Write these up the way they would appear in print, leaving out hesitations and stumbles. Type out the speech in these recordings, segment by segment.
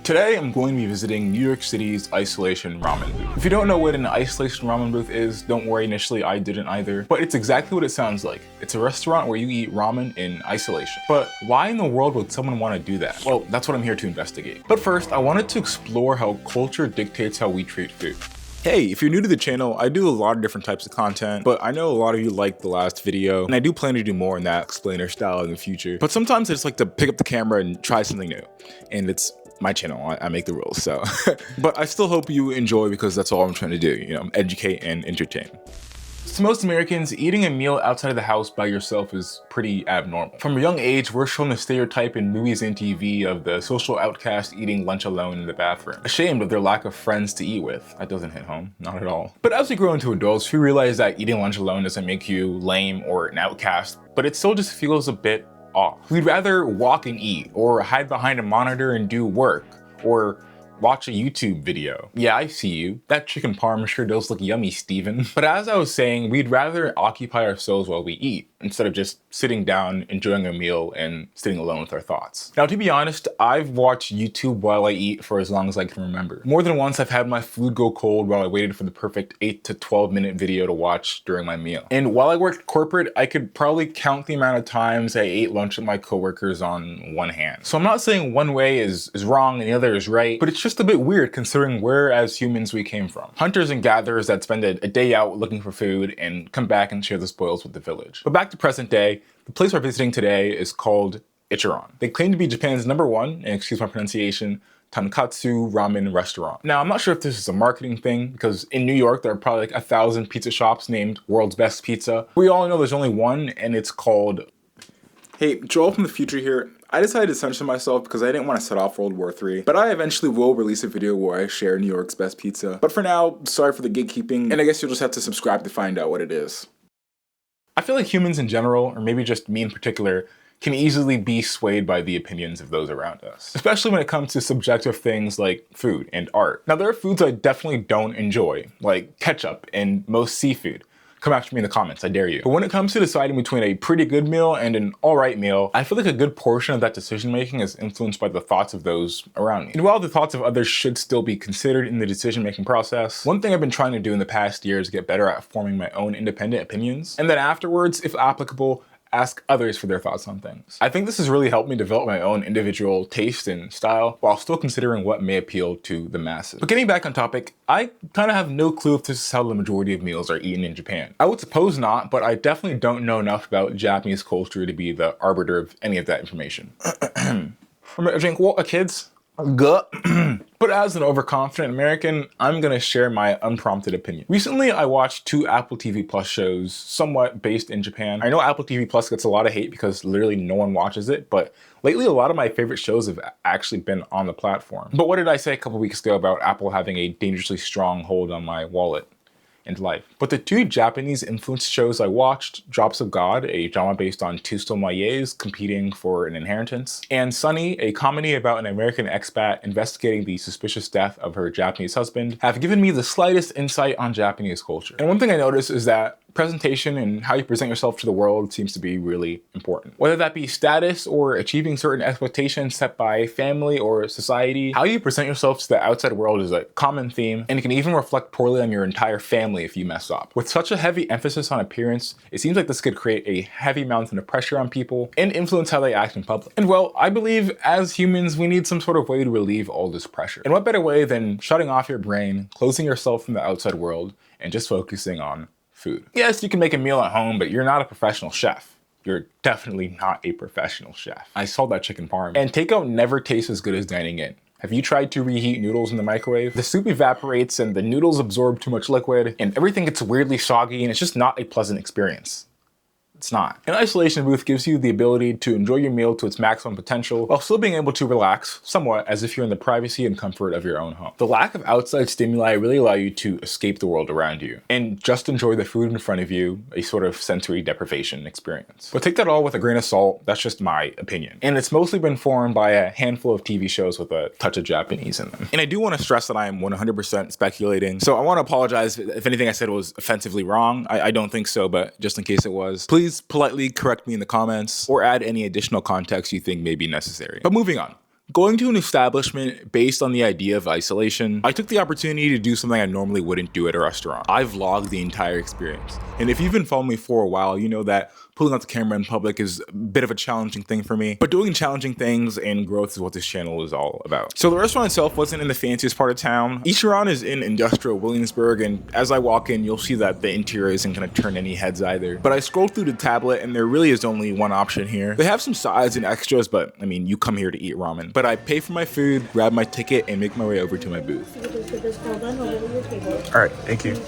Today I'm going to be visiting New York City's Isolation Ramen Booth. If you don't know what an Isolation Ramen Booth is, don't worry, initially I didn't either, but it's exactly what it sounds like. It's a restaurant where you eat ramen in isolation. But why in the world would someone want to do that? Well, that's what I'm here to investigate. But first, I wanted to explore how culture dictates how we treat food. Hey, if you're new to the channel, I do a lot of different types of content, but I know a lot of you liked the last video, and I do plan to do more in that explainer style in the future. But sometimes I just like to pick up the camera and try something new, and it's my channel, I make the rules, so. But I still hope you enjoy because that's all I'm trying to do, you know, educate and entertain. To most Americans, eating a meal outside of the house by yourself is pretty abnormal. From a young age, we're shown the stereotype in movies and TV of the social outcast eating lunch alone in the bathroom, ashamed of their lack of friends to eat with. That doesn't hit home, not at all. But as we grow into adults, we realize that eating lunch alone doesn't make you lame or an outcast, but it still just feels a bit off. We'd rather walk and eat, or hide behind a monitor and do work, or watch a YouTube video. Yeah, I see you. That chicken parm sure does look yummy, Steven. But as I was saying, we'd rather occupy ourselves while we eat, instead of just sitting down, enjoying a meal, and sitting alone with our thoughts. Now, to be honest, I've watched YouTube while I eat for as long as I can remember. More than once, I've had my food go cold while I waited for the perfect 8 to 12 minute video to watch during my meal. And while I worked corporate, I could probably count the amount of times I ate lunch with my coworkers on one hand. So I'm not saying one way is wrong and the other is right, but it's just a bit weird considering where as humans we came from. Hunters and gatherers that spend a day out looking for food and come back and share the spoils with the village. But back to present day, the place we're visiting today is called Ichiran. They claim to be Japan's #1, and excuse my pronunciation, tonkatsu ramen restaurant. Now, I'm not sure if this is a marketing thing, because in New York, there are probably like 1,000 pizza shops named World's Best Pizza. We all know there's only one, and it's called... Hey, Joel from the future here. I decided to censor myself because I didn't want to set off World War III, but I eventually will release a video where I share New York's best pizza. But for now, sorry for the gatekeeping, and I guess you'll just have to subscribe to find out what it is. I feel like humans in general, or maybe just me in particular, can easily be swayed by the opinions of those around us, especially when it comes to subjective things like food and art. Now, there are foods I definitely don't enjoy, like ketchup and most seafood. Come after me in the comments, I dare you. But when it comes to deciding between a pretty good meal and an alright meal, I feel like a good portion of that decision making is influenced by the thoughts of those around me. And while the thoughts of others should still be considered in the decision making process, one thing I've been trying to do in the past year is get better at forming my own independent opinions, and then afterwards, if applicable, ask others for their thoughts on things. I think this has really helped me develop my own individual taste and style while still considering what may appeal to the masses. But getting back on topic, I kind of have no clue if this is how the majority of meals are eaten in Japan. I would suppose not, but I definitely don't know enough about Japanese culture to be the arbiter of any of that information. Drink water, kids. But as an overconfident American, I'm gonna share my unprompted opinion. Recently, I watched 2 Apple TV Plus shows, somewhat based in Japan. I know Apple TV Plus gets a lot of hate because literally no one watches it, but lately a lot of my favorite shows have actually been on the platform. But what did I say a couple weeks ago about Apple having a dangerously strong hold on my wallet and life? But the 2 Japanese influenced shows I watched, Drops of God, a drama based on 2 sommeliers competing for an inheritance, and Sunny, a comedy about an American expat investigating the suspicious death of her Japanese husband, have given me the slightest insight on Japanese culture. And one thing I noticed is that presentation and how you present yourself to the world seems to be really important. Whether that be status or achieving certain expectations set by family or society, how you present yourself to the outside world is a common theme, and it can even reflect poorly on your entire family if you mess up. With such a heavy emphasis on appearance, it seems like this could create a heavy mountain of pressure on people and influence how they act in public. And well, I believe as humans, we need some sort of way to relieve all this pressure. And what better way than shutting off your brain, closing yourself from the outside world, and just focusing on food. Yes, you can make a meal at home, but you're not a professional chef. You're definitely not a professional chef. I saw that chicken parm. And takeout never tastes as good as dining in. Have you tried to reheat noodles in the microwave? The soup evaporates and the noodles absorb too much liquid and everything gets weirdly soggy and it's just not a pleasant experience. It's not. An isolation booth gives you the ability to enjoy your meal to its maximum potential while still being able to relax somewhat as if you're in the privacy and comfort of your own home. The lack of outside stimuli really allow you to escape the world around you and just enjoy the food in front of you, a sort of sensory deprivation experience. But take that all with a grain of salt, that's just my opinion. And it's mostly been formed by a handful of TV shows with a touch of Japanese in them. And I do want to stress that I am 100% speculating, so I want to apologize if anything I said was offensively wrong. I don't think so, but just in case it was, please politely correct me in the comments or add any additional context you think may be necessary. But moving on. Going to an establishment based on the idea of isolation, I took the opportunity to do something I normally wouldn't do at a restaurant. I vlogged the entire experience. And if you've been following me for a while, you know that pulling out the camera in public is a bit of a challenging thing for me. But doing challenging things and growth is what this channel is all about. So the restaurant itself wasn't in the fanciest part of town. Ichiran is in industrial Williamsburg, and as I walk in, you'll see that the interior isn't gonna turn any heads either. But I scrolled through the tablet and there really is only one option here. They have some sides and extras, but I mean, you come here to eat ramen. But I pay for my food, grab my ticket, and make my way over to my booth. All right, thank you.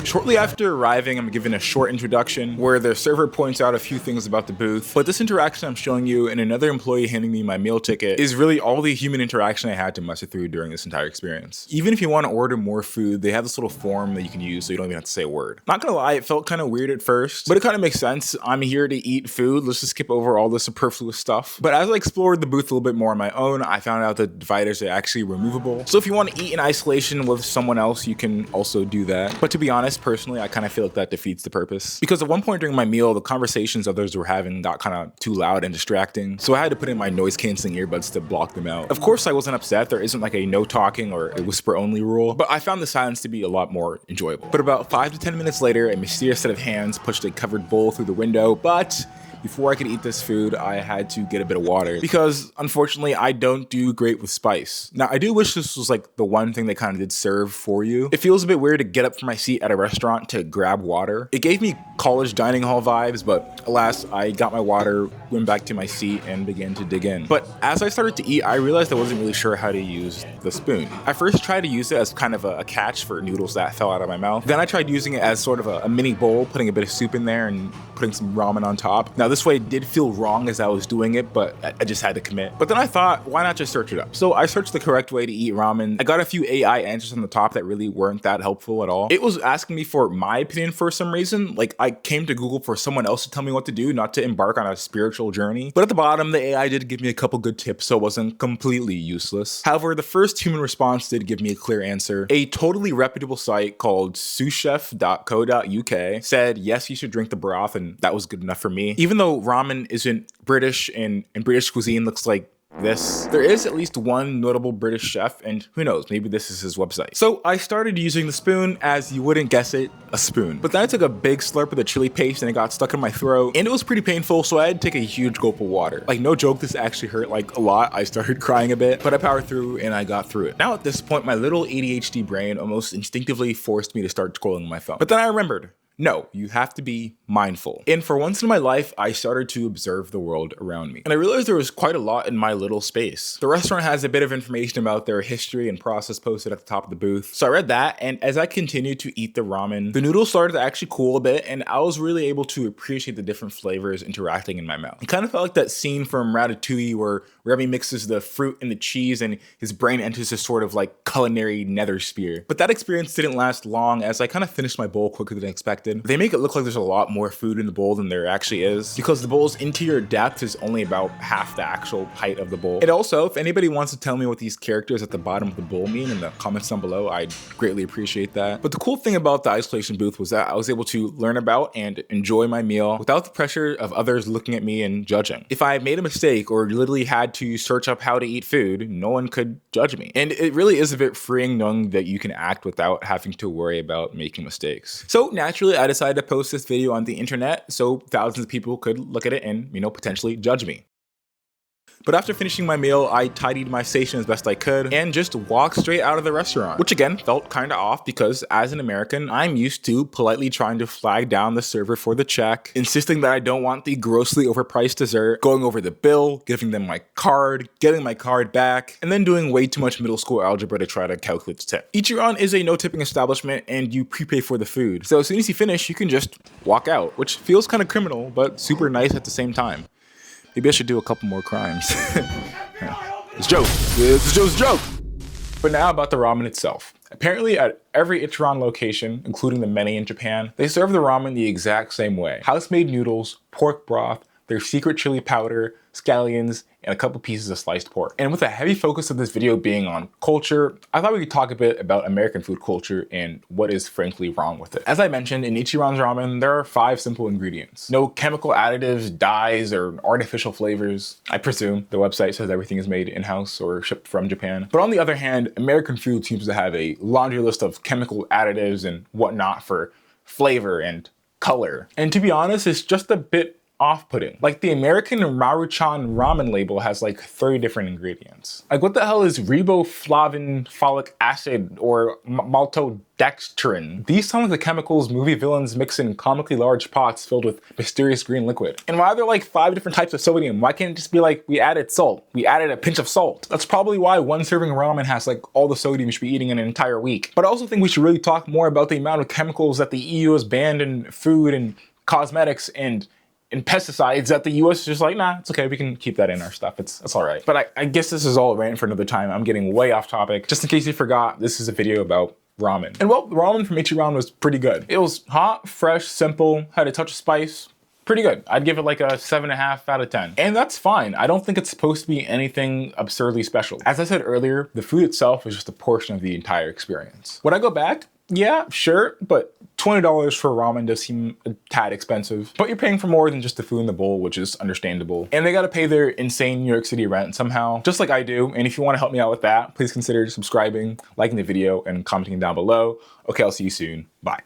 Shortly after arriving, I'm given a short introduction where the server points out a few things about the booth. But this interaction I'm showing you and another employee handing me my meal ticket is really all the human interaction I had to muster through during this entire experience. Even if you want to order more food, they have this little form that you can use so you don't even have to say a word. Not gonna lie, it felt kind of weird at first, but it kind of makes sense. I'm here to eat food. Let's just skip over all the superfluous stuff. But as I explored the booth a little bit more on my own, I found out that dividers are actually removable. So if you want to eat in isolation with someone else, you can also do that. But to be honest, personally, I kind of feel like that defeats the purpose. Because at one point during my meal, the conversations others were having got kind of too loud and distracting. So I had to put in my noise canceling earbuds to block them out. Of course, I wasn't upset. There isn't like a no talking or a whisper only rule, but I found the silence to be a lot more enjoyable. But about 5 to 10 minutes later, a mysterious set of hands pushed a covered bowl through the window, but before I could eat this food, I had to get a bit of water because unfortunately I don't do great with spice. Now I do wish this was like the one thing they kind of did serve for you. It feels a bit weird to get up from my seat at a restaurant to grab water. It gave me college dining hall vibes, but alas, I got my water, went back to my seat and began to dig in. But as I started to eat, I realized I wasn't really sure how to use the spoon. I first tried to use it as kind of a catch for noodles that fell out of my mouth. Then I tried using it as sort of a mini bowl, putting a bit of soup in there and putting some ramen on top. Now this way it did feel wrong as I was doing it, but I just had to commit. But then I thought, why not just search it up? So I searched the correct way to eat ramen. I got a few AI answers on the top that really weren't that helpful at all. It was asking me for my opinion for some reason. Like I came to Google for someone else to tell me what to do, not to embark on a spiritual journey. But at the bottom, the AI did give me a couple good tips, so it wasn't completely useless. However, the first human response did give me a clear answer. A totally reputable site called souschef.co.uk said, yes, you should drink the broth, and that was good enough for me. Even though ramen isn't British and British cuisine looks like this, there is at least one notable British chef, and who knows, maybe this is his website. So I started using the spoon, as you wouldn't guess it, a spoon. But then I took a big slurp of the chili paste and it got stuck in my throat, and it was pretty painful, so I had to take a huge gulp of water. Like no joke, this actually hurt like a lot. I started crying a bit, but I powered through and I got through it. Now at this point, my little ADHD brain almost instinctively forced me to start scrolling my phone. But then I remembered, no, you have to be mindful. And for once in my life, I started to observe the world around me. And I realized there was quite a lot in my little space. The restaurant has a bit of information about their history and process posted at the top of the booth. So I read that, and as I continued to eat the ramen, the noodles started to actually cool a bit, and I was really able to appreciate the different flavors interacting in my mouth. It kind of felt like that scene from Ratatouille where Remy mixes the fruit and the cheese and his brain enters this sort of like culinary nether sphere. But that experience didn't last long, as I kind of finished my bowl quicker than expected. They make it look like there's a lot more food in the bowl than there actually is, because the bowl's interior depth is only about half the actual height of the bowl. And also, if anybody wants to tell me what these characters at the bottom of the bowl mean in the comments down below, I'd greatly appreciate that. But the cool thing about the isolation booth was that I was able to learn about and enjoy my meal without the pressure of others looking at me and judging. If I made a mistake or literally had to search up how to eat food, no one could judge me. And it really is a bit freeing knowing that you can act without having to worry about making mistakes. So naturally, I decided to post this video on the internet so thousands of people could look at it and, potentially judge me. But after finishing my meal, I tidied my station as best I could and just walked straight out of the restaurant, which again felt kind of off because as an American, I'm used to politely trying to flag down the server for the check, insisting that I don't want the grossly overpriced dessert, going over the bill, giving them my card, getting my card back, and then doing way too much middle school algebra to try to calculate the tip. Ichiran is a no-tipping establishment and you prepay for the food. So as soon as you finish, you can just walk out, which feels kind of criminal, but super nice at the same time. Maybe I should do a couple more crimes. It's a joke. It's a joke. But now about the ramen itself. Apparently at every Ichiran location, including the many in Japan, they serve the ramen the exact same way. House-made noodles, pork broth, their secret chili powder, scallions, and a couple pieces of sliced pork. And with a heavy focus of this video being on culture, I thought we could talk a bit about American food culture and what is frankly wrong with it. As I mentioned, in Ichiran's ramen, there are 5 simple ingredients. No chemical additives, dyes, or artificial flavors. I presume the website says everything is made in-house or shipped from Japan. But on the other hand, American food seems to have a laundry list of chemical additives and whatnot for flavor and color. And to be honest, it's just a bit off-putting. Like the American Maruchan ramen label has like 30 different ingredients. Like what the hell is riboflavin folic acid or maltodextrin? These sound like the chemicals movie villains mix in comically large pots filled with mysterious green liquid. And why are there like 5 different types of sodium? Why can't it just be like, we added salt, we added a pinch of salt? That's probably why one serving of ramen has like all the sodium you should be eating in an entire week. But I also think we should really talk more about the amount of chemicals that the EU has banned in food and cosmetics and pesticides that the US is just like, nah, it's okay, we can keep that in our stuff, it's all right. But I guess this is all a rant for another time. I'm getting way off topic. Just in case you forgot, this is a video about ramen. And well, the ramen from Ichiran was pretty good. It was hot, fresh, simple, had a touch of spice. Pretty good. I'd give it like a 7.5 out of 10. And that's fine. I don't think it's supposed to be anything absurdly special. As I said earlier, the food itself is just a portion of the entire experience. Would I go back? Yeah, sure, but $20 for ramen does seem a tad expensive. But you're paying for more than just the food in the bowl, which is understandable. And they gotta pay their insane New York City rent somehow, just like I do. And if you wanna help me out with that, please consider subscribing, liking the video, and commenting down below. Okay, I'll see you soon. Bye.